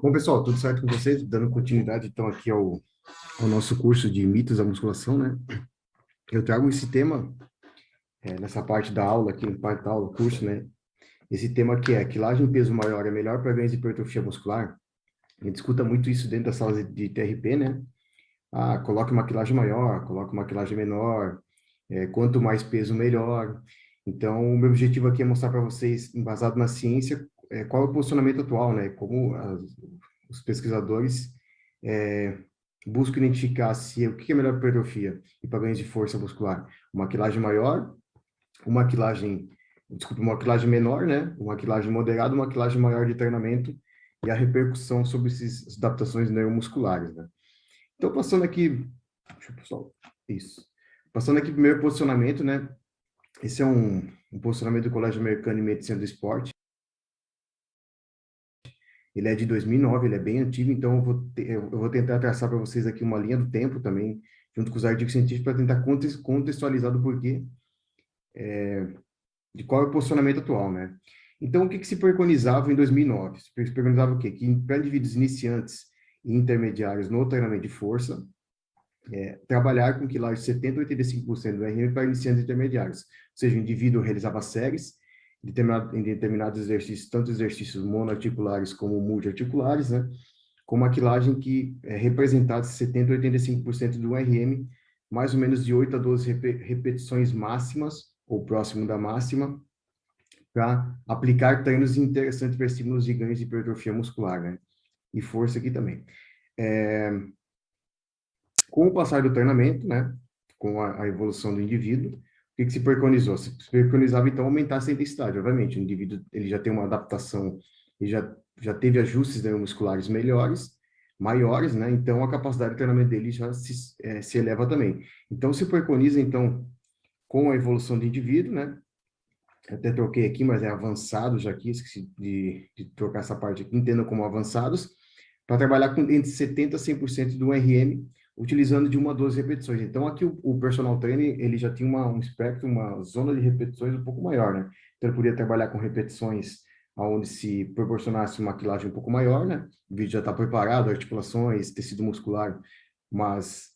Bom, pessoal, tudo certo com vocês? Dando continuidade, então, aqui ao nosso curso de mitos da musculação, né? Eu trago esse tema, nessa parte da aula aqui, parte da aula, curso, né? Esse tema que é quilagem em peso maior é melhor para ganhos de hipertrofia muscular. A gente escuta muito isso dentro das salas de TRP, né? Ah, coloque uma quilagem maior, coloque uma quilagem menor, quanto mais peso, melhor. Então, o meu objetivo aqui é mostrar para vocês, embasado na ciência, qual é o posicionamento atual, né? Como os pesquisadores é, buscam identificar se o que é melhor para hipertrofia e para ganhos de força muscular. Uma quilagem maior, uma quilagem, desculpa, uma quilagem menor, né? Uma quilagem moderada, uma quilagem maior de treinamento e a repercussão sobre essas adaptações neuromusculares, né? Então, passando aqui, deixa eu pessoal, isso. Passando aqui primeiro posicionamento, né? Esse é um posicionamento do Colégio Americano de Medicina do Esporte. Ele é de 2009, ele é bem antigo, então eu vou tentar traçar para vocês aqui uma linha do tempo também, junto com os artigos científicos, para tentar contextualizar do porquê, de qual é o posicionamento atual, né? Então, o que se preconizava em 2009? Se preconizava o quê? Que para indivíduos iniciantes e intermediários no treinamento de força, trabalhar com quilagem de 70% a 85% do RM para iniciantes e intermediários. Ou seja, o indivíduo realizava séries em determinados exercícios, tanto exercícios monoarticulares como multiarticulares, né? Com uma quilagem que é representada 70% a 85% do RM, mais ou menos de 8 a 12 repetições máximas, ou próximo da máxima, para aplicar treinos interessantes para estímulos de ganhos de hipertrofia muscular, né? E força aqui também. É, com o passar do treinamento, né, com a evolução do indivíduo, o que se preconizou? Se preconizava, então, aumentar essa intensidade. Obviamente, o indivíduo ele já tem uma adaptação, ele já teve ajustes neuromusculares melhores, maiores, né? Então, a capacidade de treinamento dele já se eleva também. Então, se preconiza, então, com a evolução do indivíduo, né? Eu até troquei aqui, mas é avançado já aqui, esqueci de trocar essa parte aqui, entenda como avançados, para trabalhar com entre 70% a 100% do RM, utilizando de 1 a 12 repetições. Então, aqui o personal trainer, ele já tinha um espectro, uma zona de repetições um pouco maior, né? Então, ele podia trabalhar com repetições onde se proporcionasse uma quilagem um pouco maior, né? O vídeo já está preparado, articulações, tecido muscular, mas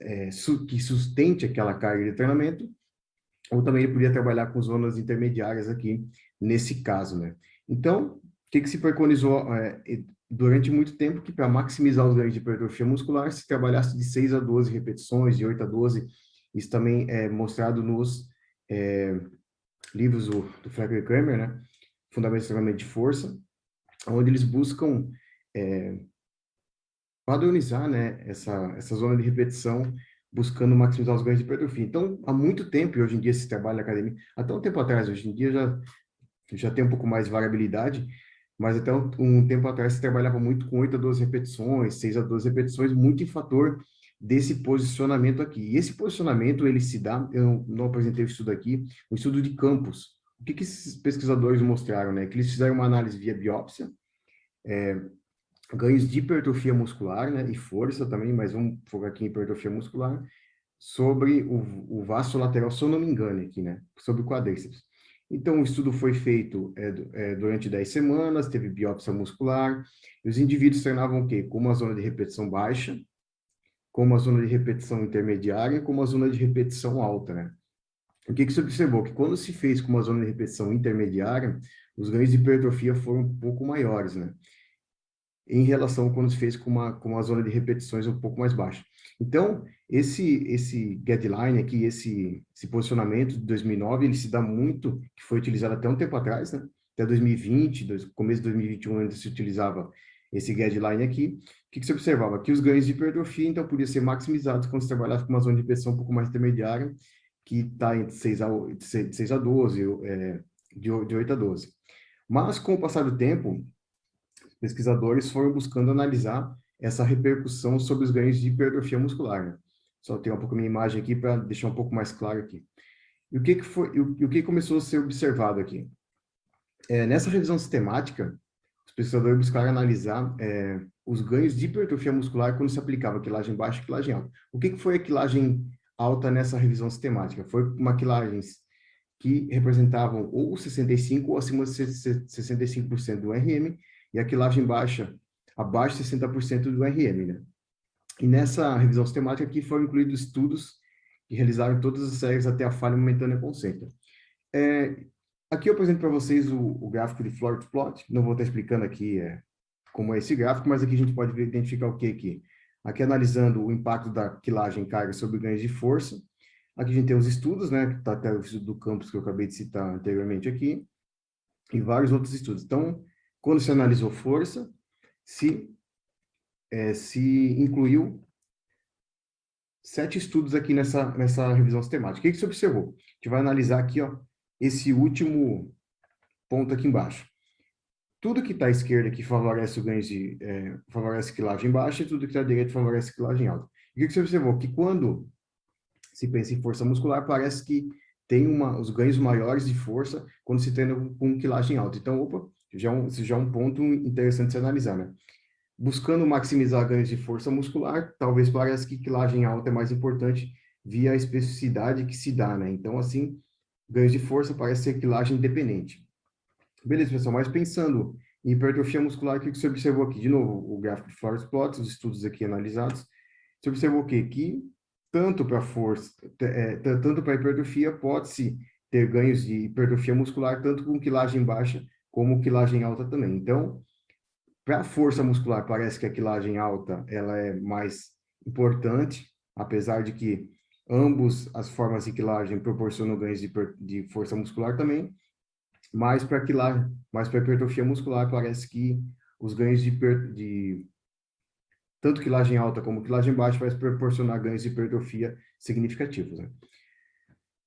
que sustente aquela carga de treinamento, ou também ele podia trabalhar com zonas intermediárias aqui, nesse caso, né? Então, o que se preconizou durante muito tempo? Que para maximizar os ganhos de hipertrofia muscular, se trabalhasse de 6 a 12 repetições, de 8 a 12, isso também é mostrado nos é, livros do Flecker e Kramer, né? Fundamentos de treinamento de força, onde eles buscam padronizar, né, essa zona de repetição, buscando maximizar os ganhos de hipertrofia. Então, há muito tempo, e hoje em dia se trabalha na academia, até um tempo atrás, hoje em dia já tem um pouco mais de variabilidade, mas até um tempo atrás se trabalhava muito com 8 a 12 repetições, 6 a 12 repetições, muito em fator desse posicionamento aqui. E esse posicionamento, ele se dá, eu não apresentei o estudo aqui, um estudo de campos. O que esses pesquisadores mostraram, né? Que eles fizeram uma análise via biópsia, ganhos de hipertrofia muscular, né, e força também, mas vamos focar aqui em hipertrofia muscular, sobre o vasto lateral, se eu não me engano aqui, né, sobre o quadríceps. Então, o estudo foi feito durante 10 semanas, teve biópsia muscular, e os indivíduos treinavam o quê? Com uma zona de repetição baixa, com uma zona de repetição intermediária, com uma zona de repetição alta, né? O que se observou? Que quando se fez com uma zona de repetição intermediária, os ganhos de hipertrofia foram um pouco maiores, né? Em relação a quando se fez com uma zona de repetições um pouco mais baixa. Então, esse guideline aqui, esse posicionamento de 2009, ele se dá muito, que foi utilizado até um tempo atrás, né? Até 2020, começo de 2021, ainda se utilizava esse guideline aqui. O que se observava? Que os ganhos de hipertrofia, então, podiam ser maximizados quando se trabalhasse com uma zona de repetição um pouco mais intermediária, que está entre 6 a 12, de 8 a 12. Mas, com o passar do tempo, pesquisadores foram buscando analisar essa repercussão sobre os ganhos de hipertrofia muscular, né? Só ter um pouco a minha imagem aqui para deixar um pouco mais claro aqui. E o que foi, o que começou a ser observado aqui? Nessa revisão sistemática, os pesquisadores buscaram analisar os ganhos de hipertrofia muscular quando se aplicava quilagem baixa e quilagem alta. O que foi a quilagem alta nessa revisão sistemática? Foi uma quilagens que representavam ou 65% ou acima de 65% do RM, e a quilagem baixa abaixo de 60% do RM, né? E nessa revisão sistemática aqui foram incluídos estudos que realizaram todas as séries até a falha momentânea concêntrica. Aqui eu apresento para vocês o gráfico de floor to plot. Não vou estar explicando aqui como é esse gráfico, mas aqui a gente pode identificar o que aqui. Aqui analisando o impacto da quilagem carga sobre ganhos de força. Aqui a gente tem os estudos, né? Que está até o estudo do campus que eu acabei de citar anteriormente aqui. E vários outros estudos. Então, quando se analisou força, se incluiu 7 estudos aqui nessa revisão sistemática. O que se observou? A gente vai analisar aqui, ó, esse último ponto aqui embaixo. Tudo que está à esquerda aqui favorece o ganho favorece quilagem baixa, e tudo que está à direita favorece quilagem alta. E o que você observou? Que quando se pensa em força muscular, parece que tem os ganhos maiores de força quando se treina com quilagem alta. Então, opa, já é um ponto interessante de se analisar, né? Buscando maximizar ganhos de força muscular, talvez pareça que quilagem alta é mais importante via a especificidade que se dá, né? Então, assim, ganhos de força parece ser quilagem independente. Beleza, pessoal, mas pensando em hipertrofia muscular, o que você observou aqui? De novo, o gráfico de force plots, os estudos aqui analisados. Você observou o quê? Que tanto para força, tanto para hipertrofia, pode-se ter ganhos de hipertrofia muscular, tanto com quilagem baixa como quilagem alta também. Então, para a força muscular, parece que a quilagem alta ela é mais importante, apesar de que ambos as formas de quilagem proporcionam ganhos de força muscular também, mas para hipertrofia muscular, parece que os ganhos de tanto quilagem alta como quilagem baixa vai proporcionar ganhos de hipertrofia significativos, né?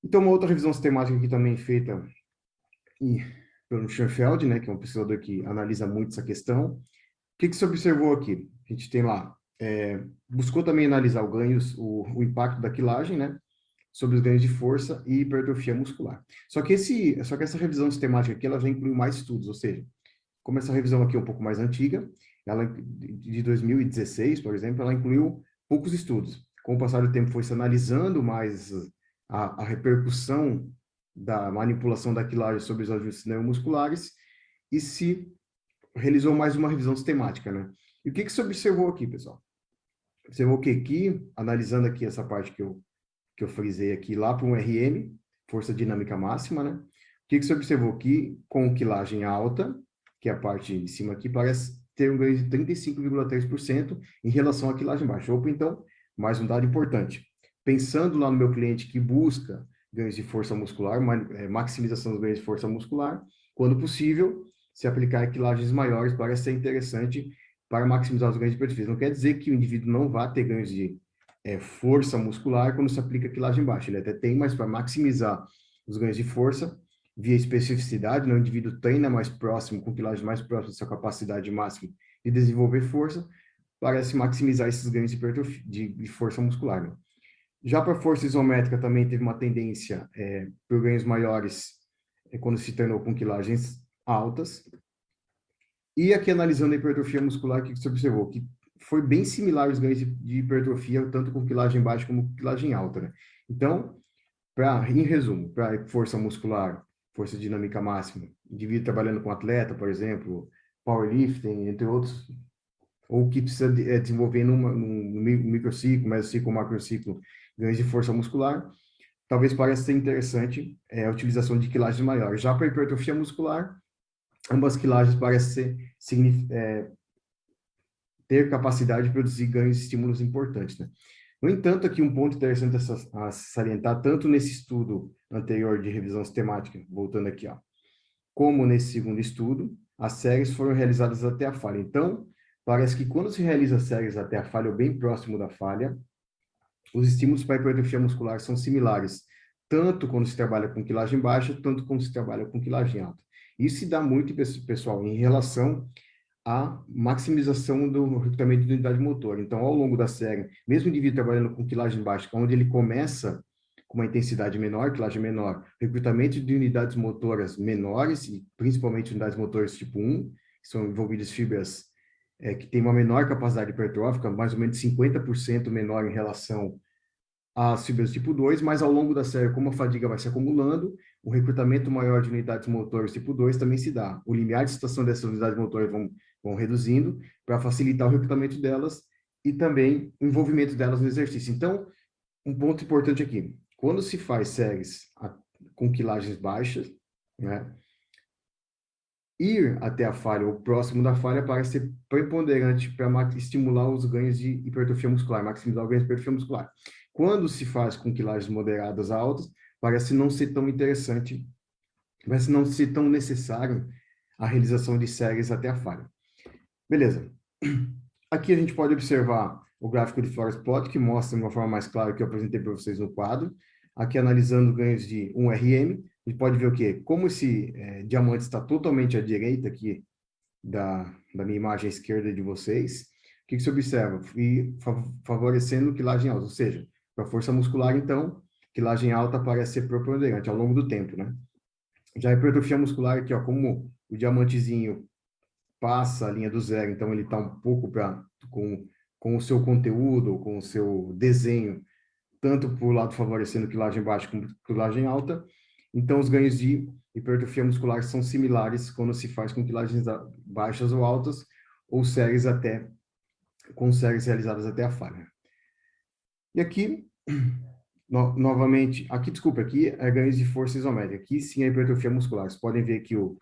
Então, uma outra revisão sistemática aqui também feita pelo Schoenfeld, né, que é um pesquisador que analisa muito essa questão. O que se observou aqui? A gente tem lá, buscou também analisar o impacto da quilagem, né, sobre os ganhos de força e hipertrofia muscular. Só que essa revisão sistemática aqui, ela já inclui mais estudos, ou seja, como essa revisão aqui é um pouco mais antiga, ela de 2016, por exemplo, ela incluiu poucos estudos. Com o passar do tempo foi se analisando mais a repercussão da manipulação da quilagem sobre os ajustes neuromusculares e se realizou mais uma revisão sistemática, né? E o que se observou aqui, pessoal? Observou que aqui, analisando aqui essa parte que eu frisei aqui, lá para um RM, força dinâmica máxima, né? O que se observou aqui, com quilagem alta, que é a parte de cima aqui, parece ter um ganho de 35,3% em relação à quilagem baixa. Opa, então, mais um dado importante. Pensando lá no meu cliente que busca ganhos de força muscular, maximização dos ganhos de força muscular, quando possível, se aplicar quilagens maiores parece ser interessante para maximizar os ganhos de hipertrofia. Não quer dizer que o indivíduo não vá ter ganhos de força muscular quando se aplica quilagem baixa. Ele até tem, mas para maximizar os ganhos de força, via especificidade, né? O indivíduo treina mais próximo, com quilagem mais próxima da sua capacidade máxima de desenvolver força, parece maximizar esses ganhos de força muscular, né? Já para a força isométrica também teve uma tendência por ganhos maiores quando se treinou com quilagens altas. E aqui analisando a hipertrofia muscular, o que você observou? Que foi bem similar os ganhos de hipertrofia, tanto com quilagem baixa como com quilagem alta, né? Então, em resumo, para força muscular, força dinâmica máxima, indivíduo trabalhando com atleta, por exemplo, powerlifting, entre outros, ou que precisa desenvolver num microciclo, mesociclo, macrociclo, ganhos de força muscular, talvez pareça ser interessante a utilização de quilagens maiores. Já para hipertrofia muscular, ambas quilagens parecem ter capacidade de produzir ganhos e estímulos importantes, né? No entanto, aqui um ponto interessante a salientar, tanto nesse estudo anterior de revisão sistemática, voltando aqui, ó, como nesse segundo estudo, as séries foram realizadas até a falha. Então, parece que quando se realiza séries até a falha, ou bem próximo da falha, os estímulos para a hipertrofia muscular são similares, tanto quando se trabalha com quilagem baixa, tanto quando se trabalha com quilagem alta. Isso se dá muito, pessoal, em relação à maximização do recrutamento de unidade motora. Então, ao longo da série, mesmo o indivíduo trabalhando com quilagem baixa, onde ele começa com uma intensidade menor, quilagem menor, recrutamento de unidades motoras menores, e principalmente unidades motoras tipo 1, que são envolvidas fibras que têm uma menor capacidade hipertrófica, mais ou menos 50% menor em relação às fibras tipo 2, mas ao longo da série, como a fadiga vai se acumulando, o recrutamento maior de unidades motoras tipo 2 também se dá. O limiar de estação dessas unidades motoras vão reduzindo para facilitar o recrutamento delas e também o envolvimento delas no exercício. Então, um ponto importante aqui, quando se faz séries com quilagens baixas, né, ir até a falha ou próximo da falha parece ser preponderante para estimular os ganhos de hipertrofia muscular, maximizar o ganho de hipertrofia muscular. Quando se faz com quilagens moderadas a altas, parece não ser tão interessante, parece não ser tão necessário a realização de séries até a falha. Beleza. Aqui a gente pode observar o gráfico de Forest Plot, que mostra de uma forma mais clara que eu apresentei para vocês no quadro. Aqui analisando ganhos de 1 RM, a gente pode ver o quê? Como esse diamante está totalmente à direita aqui da minha imagem esquerda de vocês, o que se observa? E favorecendo quilagem alta, ou seja, para força muscular, então, quilagem alta parece ser preponderante ao longo do tempo, né? Já a hipertrofia muscular aqui, ó, como o diamantezinho passa a linha do zero, então ele está um pouco com o seu conteúdo, com o seu desenho, tanto para o lado favorecendo quilagem baixa como quilagem alta. Então, os ganhos de hipertrofia muscular são similares quando se faz com quilagens baixas ou altas, ou séries com séries realizadas até a falha. E aqui, novamente, aqui é ganhos de força isométrica. Aqui sim é hipertrofia muscular. Vocês podem ver que o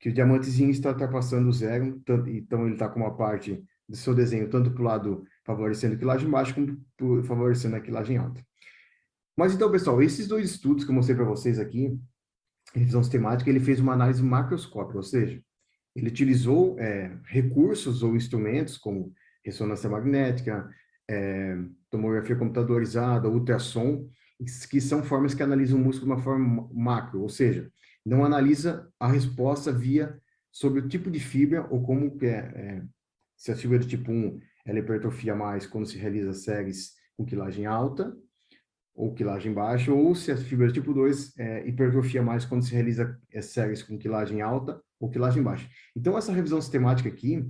diamantezinho está ultrapassando o zero, então ele está com uma parte do seu desenho, tanto para o lado favorecendo a quilagem baixa, como favorecendo a quilagem alta. Mas então, pessoal, esses dois estudos que eu mostrei para vocês aqui, revisão sistemática, ele fez uma análise macroscópica, ou seja, ele utilizou recursos ou instrumentos como ressonância magnética, tomografia computadorizada, ultrassom, que são formas que analisam o músculo de uma forma macro, ou seja, não analisa a resposta sobre o tipo de fibra ou como se a fibra do tipo 1 ela hipertrofia mais quando se realiza séries com quilagem alta, ou quilagem baixa, ou se a fibra tipo 2 hipertrofia mais quando se realiza séries com quilagem alta ou quilagem baixa. Então, essa revisão sistemática aqui,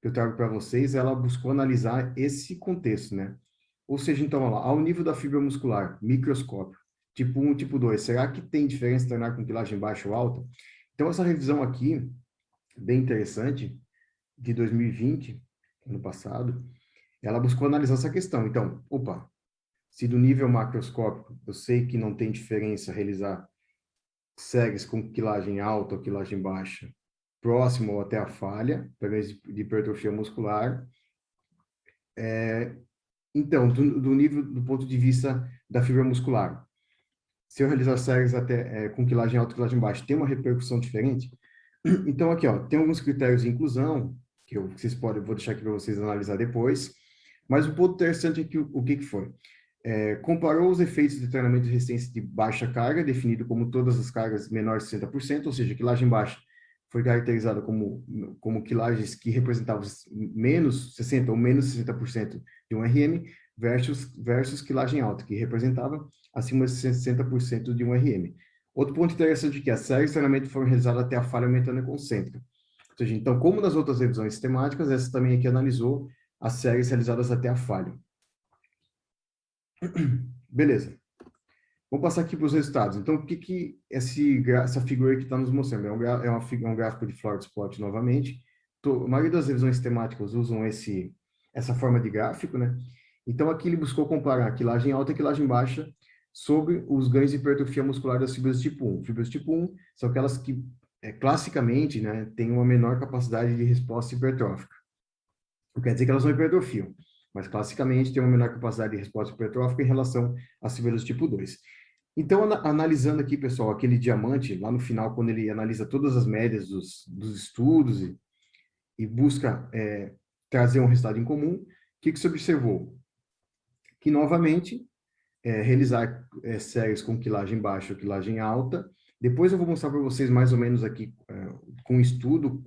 que eu trago para vocês, ela buscou analisar esse contexto, né? Ou seja, então, olha lá, ao nível da fibra muscular, microscópio, tipo 1 e tipo 2, será que tem diferença treinar com quilagem baixa ou alta? Então, essa revisão aqui, bem interessante, de 2020, ano passado, ela buscou analisar essa questão. Então, opa, se do nível macroscópico eu sei que não tem diferença realizar séries com quilagem alta ou quilagem baixa, próximo ou até a falha, através de hipertrofia muscular, então, do nível, do ponto de vista da fibra muscular, se eu realizar séries até com quilagem alta e quilagem baixa, tem uma repercussão diferente? Então, aqui, ó, tem alguns critérios de inclusão, vocês podem, vou deixar aqui para vocês analisar depois, mas o ponto interessante é que o que foi? Comparou os efeitos de treinamento de resistência de baixa carga, definido como todas as cargas menores de 60%, ou seja, quilagem baixa foi caracterizada como quilagens que representavam menos 60% ou menos 60% de 1 RM, versus quilagem alta, que representava acima de 60% de 1 RM. Outro ponto interessante é que as séries de treinamento foram realizadas até a falha mecânica concêntrica. Ou seja, então, como nas outras revisões sistemáticas, essa também aqui analisou as séries realizadas até a falha. Beleza. Vamos passar aqui para os resultados. Então, o que essa figura aqui está nos mostrando? É um gráfico de Florida Plot novamente. A maioria das revisões sistemáticas usam essa forma de gráfico, né? Então, aqui ele buscou comparar quilagem alta e quilagem baixa sobre os ganhos de hipertrofia muscular das fibras tipo 1. Fibras tipo 1 são aquelas que, classicamente, né, têm uma menor capacidade de resposta hipertrófica. Não quer dizer que elas não hipertrofiam, mas classicamente tem uma menor capacidade de resposta hipertrófica em relação às fibras tipo 2. Então, analisando aqui, pessoal, aquele diamante, lá no final, quando ele analisa todas as médias dos estudos e busca trazer um resultado em comum, o que se observou? Que, novamente, realizar séries com quilagem baixa ou quilagem alta. Depois eu vou mostrar para vocês mais ou menos aqui, com estudo,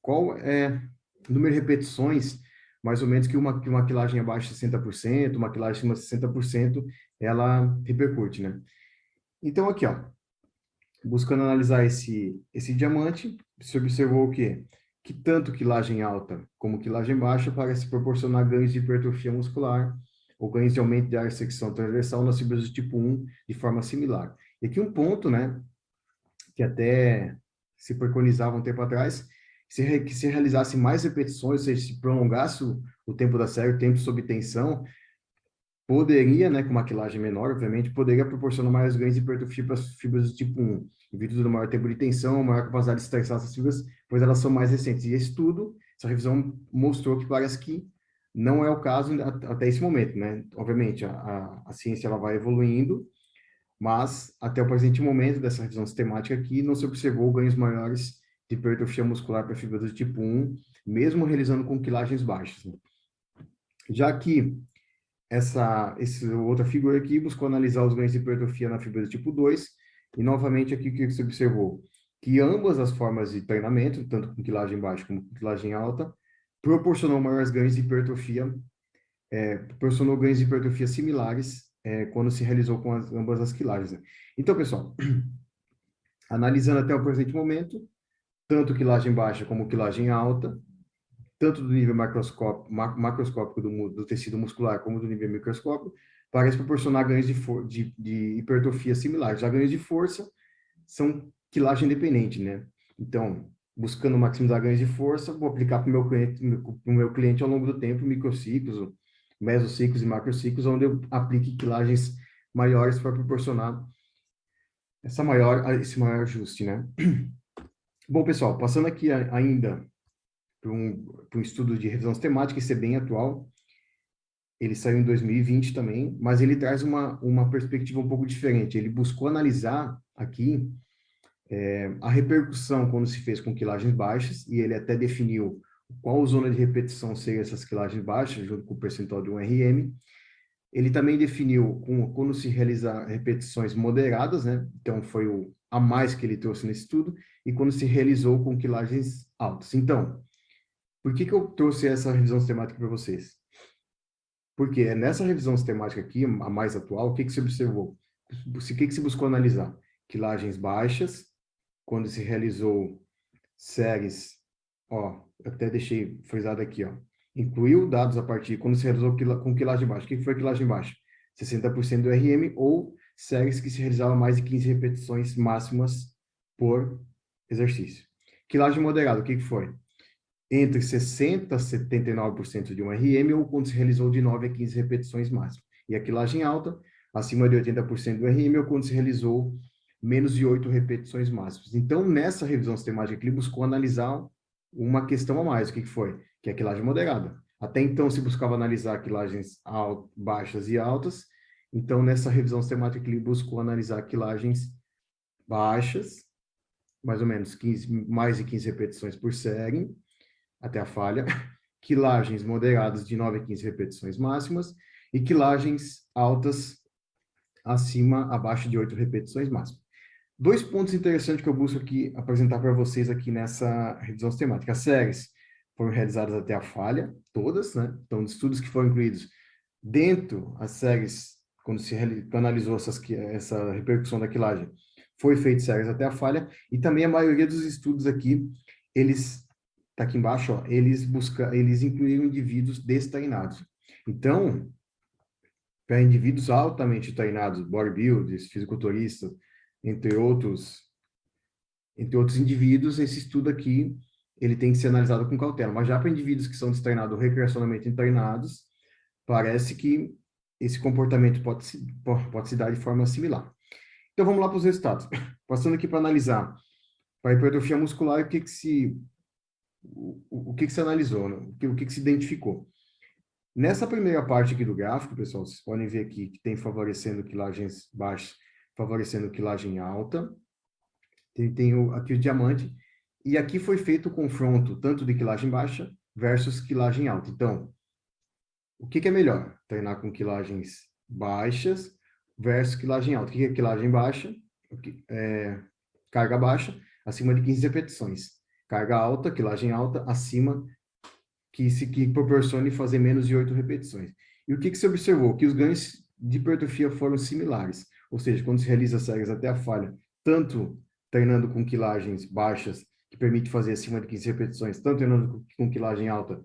qual é o número de repetições, mais ou menos, que uma quilagem abaixo de 60%, uma quilagem acima de 60%, ela repercute, né? Então, aqui, ó, buscando analisar esse diamante, se observou o quê? Que tanto quilagem alta como quilagem baixa parece proporcionar ganhos de hipertrofia muscular ou ganhos de aumento de área de secção transversal nas fibras do tipo 1 de forma similar. E aqui um ponto, né, que até se preconizava um tempo atrás, que se realizasse mais repetições, ou seja, se prolongasse o tempo da série, o tempo sob tensão, poderia, né, com uma quilagem menor, obviamente, poderia proporcionar maiores ganhos de hipertrofia para as fibras do tipo 1, em virtude do maior tempo de tensão, maior capacidade de estressar essas fibras, pois elas são mais recentes. E esse estudo, essa revisão mostrou que parece que não é o caso até esse momento, né? Obviamente, a ciência ela vai evoluindo, mas até o presente momento dessa revisão sistemática aqui, não se observou ganhos maiores de hipertrofia muscular para fibras do tipo 1, mesmo realizando com quilagens baixas, né? Já que essa outra figura aqui buscou analisar os ganhos de hipertrofia na fibra do tipo 2, e novamente aqui o que se observou? Que ambas as formas de treinamento, tanto com quilagem baixa como com quilagem alta, proporcionou maiores ganhos de hipertrofia, proporcionou ganhos de hipertrofia similares quando se realizou com ambas as quilagens, né? Então, pessoal, analisando até o presente momento, tanto quilagem baixa como quilagem alta, tanto do nível macroscópico do tecido muscular como do nível microscópico, parece proporcionar ganhos de hipertrofia similares. Já ganhos de força são quilagem independente, né? Então, buscando maximizar ganhos de força, vou aplicar para o meu cliente ao longo do tempo, microciclos, mesociclos e macrociclos, onde eu aplique quilagens maiores para proporcionar esse maior ajuste, né? Bom, pessoal, passando aqui ainda para um estudo de revisão sistemática, isso é bem atual. Ele saiu em 2020 também, mas ele traz uma perspectiva um pouco diferente. Ele buscou analisar aqui a repercussão quando se fez com quilagens baixas, e ele até definiu qual zona de repetição seriam essas quilagens baixas, junto com o percentual de 1 RM. Ele também definiu quando se realiza repetições moderadas, né? Então, foi a mais que ele trouxe nesse estudo, e quando se realizou com quilagens altas. Então, por que eu trouxe essa revisão sistemática para vocês? Porque nessa revisão sistemática aqui, a mais atual, o que se observou? O que se buscou analisar? Quilagens baixas, quando se realizou séries, ó, eu até deixei frisado aqui, ó, incluiu dados a partir, quando se realizou com quilagem baixa. O que foi quilagem baixa? 60% do RM ou séries que se realizavam mais de 15 repetições máximas por exercício. Quilagem moderada, o que foi? Entre 60% a 79% de 1 RM ou quando se realizou de 9 a 15 repetições máximas. E a quilagem alta, acima de 80% do RM ou quando se realizou menos de 8 repetições máximas. Então, nessa revisão sistemática, ele buscou analisar uma questão a mais. O que foi? Que é a quilagem moderada. Até então, se buscava analisar quilagens baixas e altas. Então, nessa revisão sistemática, ele buscou analisar quilagens baixas, mais ou menos 15, mais de 15 repetições por série, até a falha, quilagens moderadas de 9 a 15 repetições máximas e quilagens altas abaixo de 8 repetições máximas. Dois pontos interessantes que eu busco aqui apresentar para vocês aqui nessa revisão sistemática. As séries foram realizadas até a falha, todas, né? Então, estudos que foram incluídos dentro das séries, quando se analisou essa repercussão da quilagem, foi feito séries até a falha, e também a maioria dos estudos aqui, eles, tá aqui embaixo, ó, eles incluíram indivíduos destreinados. Então, para indivíduos altamente treinados, bodybuilders, fisiculturistas, entre outros indivíduos, esse estudo aqui, ele tem que ser analisado com cautela. Mas já para indivíduos que são destreinados ou recreacionalmente treinados, parece que esse comportamento pode se dar de forma similar. Então, vamos lá para os resultados. Passando aqui para analisar, para a hipertrofia muscular, o que se analisou, né? O que se identificou. Nessa primeira parte aqui do gráfico, pessoal, vocês podem ver aqui que tem favorecendo quilagens baixas, favorecendo quilagem alta. Tem aqui o diamante. E aqui foi feito o confronto tanto de quilagem baixa versus quilagem alta. Então, o que é melhor? Treinar com quilagens baixas versus quilagem alta. O que é quilagem baixa? Carga baixa, acima de 15 repetições. Carga alta, quilagem alta, acima que proporcione fazer menos de 8 repetições. E o que se observou? Que os ganhos de hipertrofia foram similares. Ou seja, quando se realiza séries até a falha, tanto treinando com quilagens baixas, que permite fazer acima de 15 repetições, tanto treinando com quilagem alta,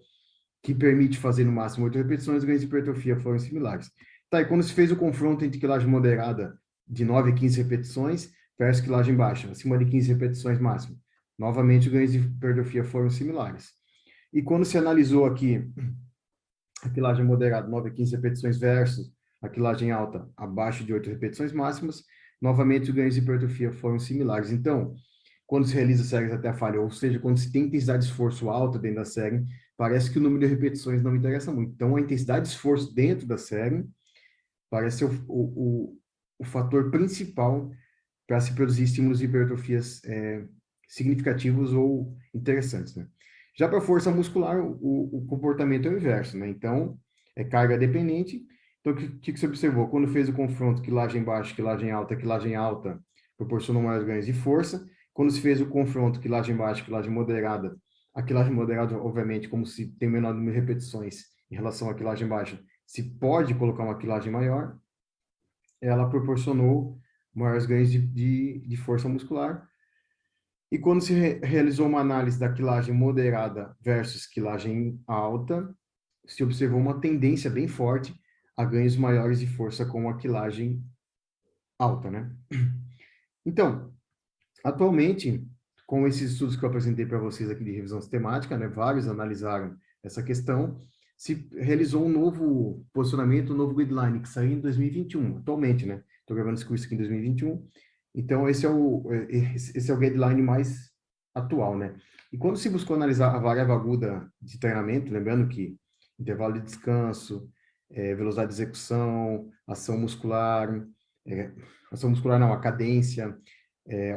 que permite fazer no máximo 8 repetições, os ganhos de hipertrofia foram similares. Tá, e quando se fez o confronto entre quilagem moderada de 9 a 15 repetições versus quilagem baixa, acima de 15 repetições máximo. Novamente, os ganhos de hipertrofia foram similares. E quando se analisou aqui a quilagem moderada, 9 a 15 repetições versus a quilagem alta, abaixo de 8 repetições máximas, novamente os ganhos de hipertrofia foram similares. Então, quando se realiza séries até a falha, ou seja, quando se tem intensidade de esforço alta dentro da série, parece que o número de repetições não interessa muito. Então, a intensidade de esforço dentro da série parece ser o fator principal para se produzir estímulos de hipertrofias significativos ou interessantes, né? Já para a força muscular, o comportamento é o inverso, né? Então, é carga dependente. Então, o que você observou? Quando fez o confronto quilagem baixa, quilagem alta proporcionou maiores ganhos de força. Quando se fez o confronto quilagem baixa, quilagem moderada, a quilagem moderada, obviamente, como se tem menor número de repetições em relação à quilagem baixa, se pode colocar uma quilagem maior, ela proporcionou maiores ganhos de força muscular. E quando se realizou uma análise da quilagem moderada versus quilagem alta, se observou uma tendência bem forte a ganhos maiores de força com a quilagem alta, né? Então, atualmente, com esses estudos que eu apresentei para vocês aqui de revisão sistemática, né, vários analisaram essa questão, se realizou um novo posicionamento, um novo guideline, que saiu em 2021, atualmente, né? Estou gravando esse curso aqui em 2021, então esse é o guideline mais atual, né? E quando se buscou analisar a variável aguda de treinamento, lembrando que intervalo de descanso, velocidade de execução, ação muscular não, a cadência,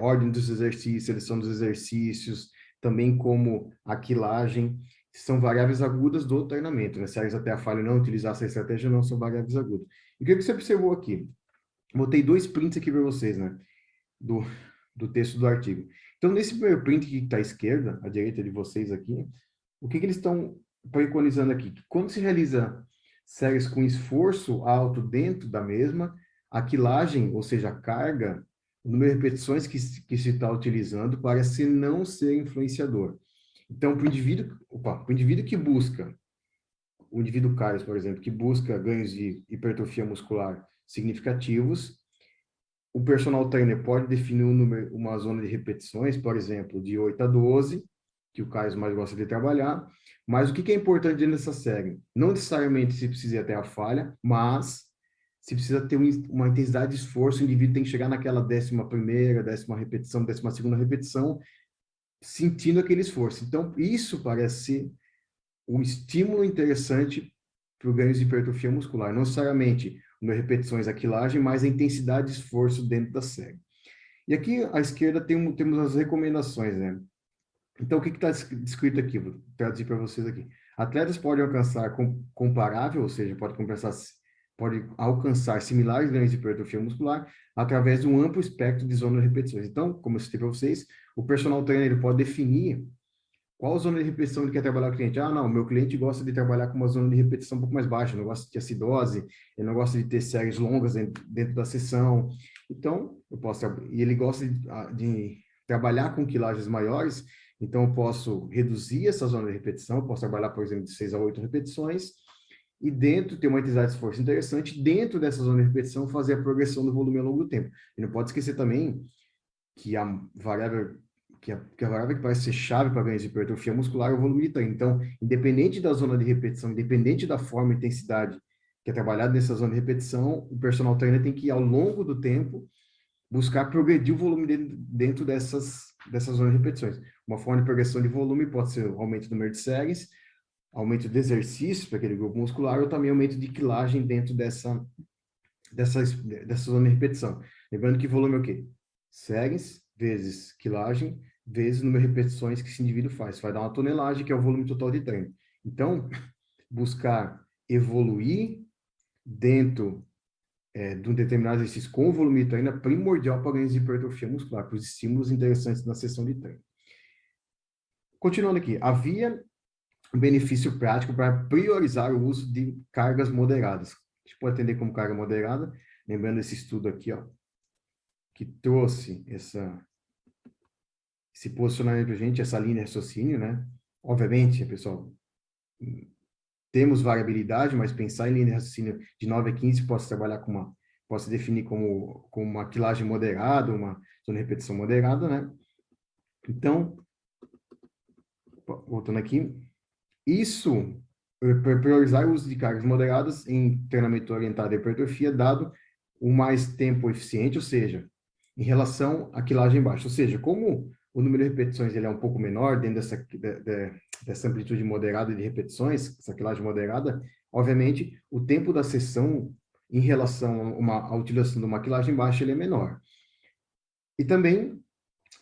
ordem dos exercícios, seleção dos exercícios, também como a quilagem, são variáveis agudas do treinamento, né? Se eles até a falha não utilizar essa estratégia, não são variáveis agudas. E o que você observou aqui? Botei 2 prints aqui para vocês, né? Do texto do artigo. Então, nesse primeiro print que está à esquerda, à direita de vocês aqui, o que eles estão preconizando aqui? Que quando se realiza séries com esforço alto dentro da mesma, a quilagem, ou seja, a carga, o número de repetições que se está utilizando parece não ser influenciador. Então, para o indivíduo que busca, o indivíduo Carlos, por exemplo, que busca ganhos de hipertrofia muscular significativos, o personal trainer pode definir uma zona de repetições, por exemplo, de 8 a 12, que o Caio mais gosta de trabalhar, mas o que é importante dentro dessa série? Não necessariamente se precisa ir até a falha, mas se precisa ter uma intensidade de esforço, o indivíduo tem que chegar naquela 11ª, 10ª repetição, 12ª repetição, sentindo aquele esforço. Então, isso parece ser um estímulo interessante para o ganho de hipertrofia muscular. Não necessariamente uma repetições a quilagem, mas a intensidade de esforço dentro da série. E aqui à esquerda temos as recomendações, né? Então, o que está descrito aqui? Vou traduzir para vocês aqui. Atletas podem alcançar comparável, ou seja, pode alcançar similares ganhos de hipertrofia muscular através de um amplo espectro de zonas de repetições. Então, como eu citei para vocês, o personal trainer ele pode definir qual zona de repetição ele quer trabalhar com o cliente. Ah, não, meu cliente gosta de trabalhar com uma zona de repetição um pouco mais baixa, não gosta de acidose, ele não gosta de ter séries longas dentro da sessão. Então, e ele gosta de trabalhar com quilagens maiores, então eu posso reduzir essa zona de repetição, eu posso trabalhar, por exemplo, de 6 a 8 repetições, e dentro ter uma intensidade de esforço interessante, dentro dessa zona de repetição, fazer a progressão do volume ao longo do tempo. E não pode esquecer também que a variável que a variável que parece ser chave para ganhos de hipertrofia muscular é o volume de treino. Então, independente da zona de repetição, independente da forma e intensidade que é trabalhada nessa zona de repetição, o personal trainer tem que, ao longo do tempo, buscar progredir o volume dentro dessas zonas de repetições. Uma forma de progressão de volume pode ser aumento do número de séries, aumento de exercícios para aquele grupo muscular, ou também aumento de quilagem dentro dessa zona de repetição. Lembrando que volume é o quê? Séries vezes quilagem vezes o número de repetições que esse indivíduo faz. Vai dar uma tonelagem, que é o volume total de treino. Então, buscar evoluir dentro de um determinado exercício com o volume de treino é primordial para ganhos de hipertrofia muscular, para os estímulos interessantes na sessão de treino. Continuando aqui, havia um benefício prático para priorizar o uso de cargas moderadas. A gente pode entender como carga moderada, lembrando esse estudo aqui, ó, que trouxe esse posicionamento para a gente, essa linha de raciocínio, né? Obviamente, pessoal, temos variabilidade, mas pensar em linha de raciocínio de 9 a 15, posso trabalhar com uma pode se definir como uma quilagem moderada, uma zona de repetição moderada, né? Então, voltando aqui, isso, priorizar o uso de cargas moderadas em treinamento orientado à hipertrofia, dado o mais tempo eficiente, ou seja, em relação à quilagem baixa. Ou seja, como o número de repetições ele é um pouco menor dentro dessa amplitude moderada de repetições, essa quilagem moderada, obviamente, o tempo da sessão em relação à utilização de uma quilagem baixa ele é menor. E também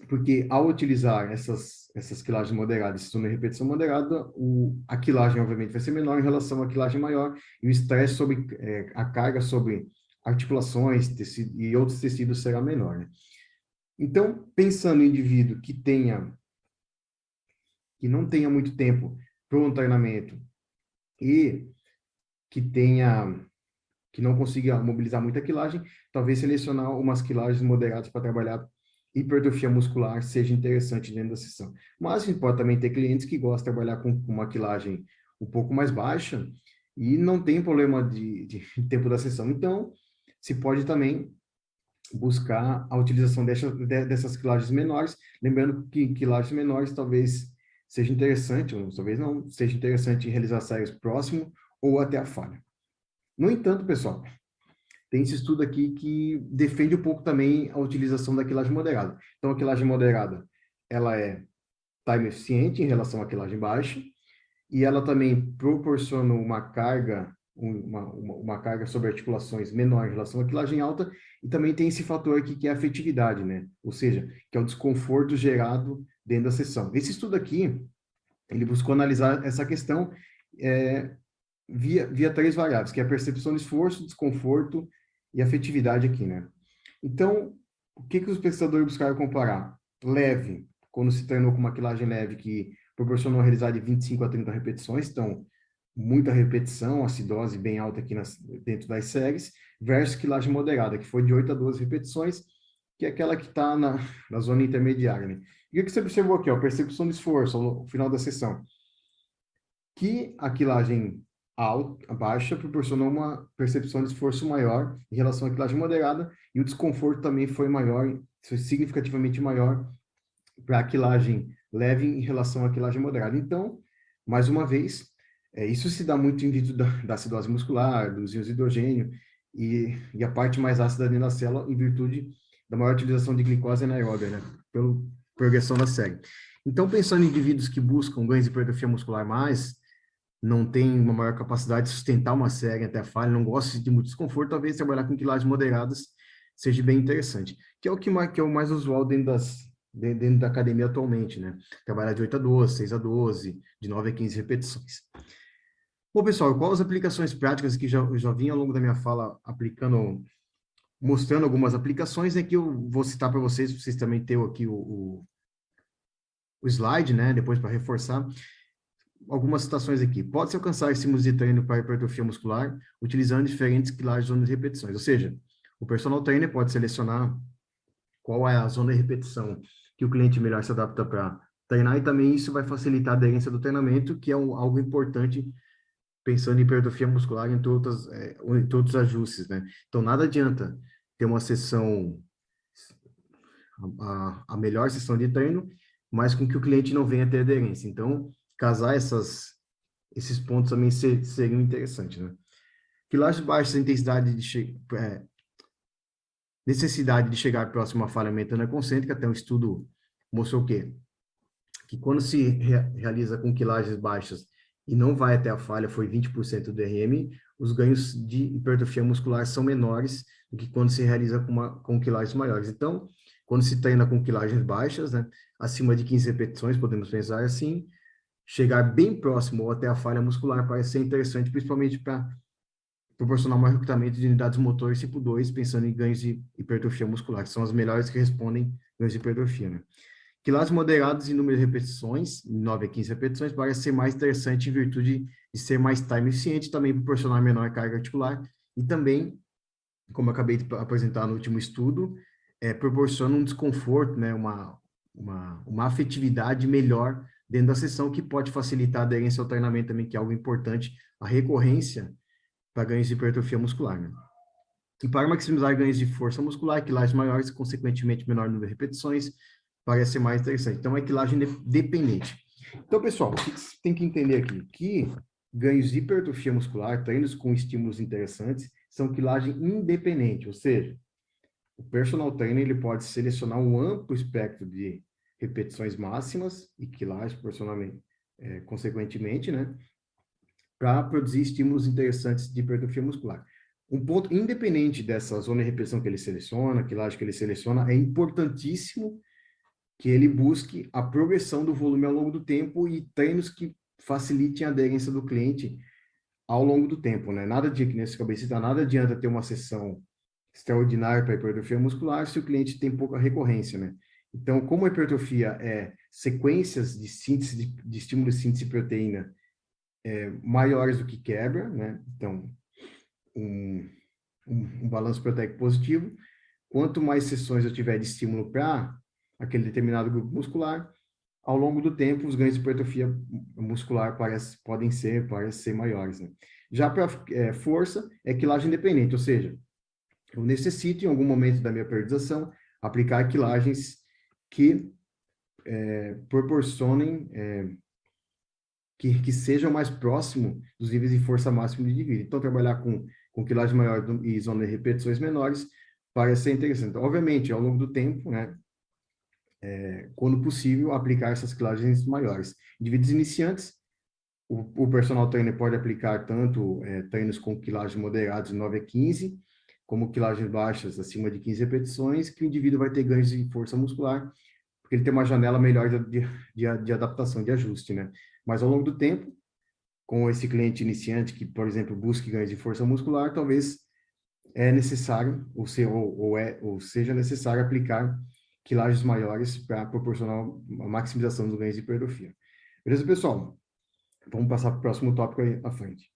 porque ao utilizar essas quilagens moderadas, se uma repetição moderada, a quilagem, obviamente, vai ser menor em relação à quilagem maior, e o estresse sobre a carga sobre articulações e outros tecidos será menor, né? Então, pensando em indivíduo que não tenha muito tempo para um treinamento e que que não consiga mobilizar muita quilagem, talvez selecionar umas quilagens moderadas para trabalhar hipertrofia muscular seja interessante dentro da sessão. Mas a gente pode também ter clientes que gostam de trabalhar com uma quilagem um pouco mais baixa e não tem problema de tempo da sessão. Então, se pode também buscar a utilização dessas quilagens menores, lembrando que quilagens menores talvez seja interessante, ou talvez não, seja interessante realizar séries próximo ou até a falha. No entanto, pessoal, tem esse estudo aqui que defende um pouco também a utilização da quilagem moderada. Então, a quilagem moderada, ela é time eficiente em relação à quilagem baixa, e ela também proporciona uma carga, uma carga sobre articulações menor em relação à quilagem alta, e também tem esse fator aqui que é a afetividade, né? Ou seja, que é o desconforto gerado dentro da sessão. Esse estudo aqui, ele buscou analisar essa questão via três variáveis, que é a percepção de esforço, desconforto e afetividade aqui, né? Então, o que os pesquisadores buscaram comparar? Leve, quando se treinou com uma quilagem leve que proporcionou realizar de 25 a 30 repetições, então, muita repetição, acidose bem alta aqui dentro das séries, versus quilagem moderada, que foi de 8 a 12 repetições, que é aquela que está na zona intermediária, né? E o que você observou aqui, ó, percepção de esforço ao final da sessão? Que a quilagem alta, baixa proporcionou uma percepção de esforço maior em relação à quilagem moderada, e o desconforto também foi maior, foi significativamente maior para a quilagem leve em relação à quilagem moderada. Então, mais uma vez, isso se dá muito em virtude da acidose muscular, dos íons de hidrogênio, e a parte mais ácida dentro da célula em virtude da maior utilização de glicose anaeróbia, né? Pela progressão da série. Então, pensando em indivíduos que buscam ganhos de hipertrofia muscular mais, não tem uma maior capacidade de sustentar uma série até a falha, não gosta de muito desconforto, talvez trabalhar com quilagens moderadas seja bem interessante. Que é o que é o mais usual dentro da academia atualmente, né? Trabalhar de 8 a 12, 6 a 12, de 9 a 15 repetições. Bom, pessoal, quais as aplicações práticas que eu já vim ao longo da minha fala aplicando, mostrando algumas aplicações, que eu vou citar para vocês também terem aqui o slide, né? Depois para reforçar algumas citações aqui. Pode-se alcançar estímulos de treino para hipertrofia muscular utilizando diferentes quilagens de zona de repetições. Ou seja, o personal trainer pode selecionar qual é a zona de repetição que o cliente melhor se adapta para treinar, e também isso vai facilitar a aderência do treinamento, que é algo importante pensando em hipertrofia muscular, entre outros ajustes, né? Então, nada adianta ter uma sessão, a melhor sessão de treino, mas com que o cliente não venha ter aderência. Então, casar esses pontos também seriam interessantes, né? Quilagens baixas, intensidade necessidade de chegar próximo à falha mentana concêntrica, até um estudo mostrou o quê? Que quando se realiza com quilagens baixas e não vai até a falha, foi 20% do RM, os ganhos de hipertrofia muscular são menores do que quando se realiza com quilagens maiores. Então, quando se treina com quilagens baixas, né, acima de 15 repetições, podemos pensar assim, chegar bem próximo ou até a falha muscular parece ser interessante, principalmente para proporcionar maior recrutamento de unidades motores tipo 2, pensando em ganhos de hipertrofia muscular, que são as melhores que respondem ganhos de hipertrofia, né? Quilates moderados em número de repetições, 9 a 15 repetições, parece ser mais interessante em virtude de ser mais time eficiente, também proporcionar menor carga articular, e também, como eu acabei de apresentar no último estudo, proporciona um desconforto, né, uma afetividade melhor dentro da sessão, que pode facilitar a aderência ao treinamento também, que é algo importante, a recorrência para ganhos de hipertrofia muscular, né? E para maximizar ganhos de força muscular, quilagens maiores, consequentemente menor número de repetições, parece ser mais interessante. Então, é quilagem dependente. Então, pessoal, o que você tem que entender aqui? Que ganhos de hipertrofia muscular, treinos com estímulos interessantes, são quilagem independente, ou seja, o personal trainer ele pode selecionar um amplo espectro de repetições máximas e quilagens, proporcionalmente, consequentemente, né, para produzir estímulos interessantes de hipertrofia muscular. Um ponto independente dessa zona de repetição que ele seleciona, quilagem que ele seleciona, é importantíssimo que ele busque a progressão do volume ao longo do tempo e treinos que facilitem a aderência do cliente ao longo do tempo, né? Nada de, que nesse cabecita, nada adianta ter uma sessão extraordinária para hipertrofia muscular se o cliente tem pouca recorrência, né? Então, como a hipertrofia é sequências de síntese, de estímulo de síntese de proteína maiores do que quebra, né? Então, um, um balanço proteico positivo. Quanto mais sessões eu tiver de estímulo para aquele determinado grupo muscular, ao longo do tempo, os ganhos de hipertrofia muscular parecem ser maiores, né? Já para força, é quilagem independente, ou seja, eu necessito, em algum momento da minha periodização, aplicar quilagens que proporcionem, que sejam mais próximo dos níveis de força máxima do indivíduo. Então, trabalhar com quilagem maior e zona de repetições menores parece ser interessante. Obviamente, ao longo do tempo, né, quando possível, aplicar essas quilagens maiores. Indivíduos iniciantes, o personal trainer pode aplicar tanto treinos com quilagem moderados de 9 a 15, como quilagens baixas acima de 15 repetições, que o indivíduo vai ter ganhos de força muscular, porque ele tem uma janela melhor de adaptação, de ajuste, né? Mas ao longo do tempo, com esse cliente iniciante que, por exemplo, busque ganhos de força muscular, talvez é necessário, ou seja necessário aplicar quilagens maiores para proporcionar a maximização dos ganhos de hipertrofia. Beleza, pessoal? Vamos passar para o próximo tópico aí à frente.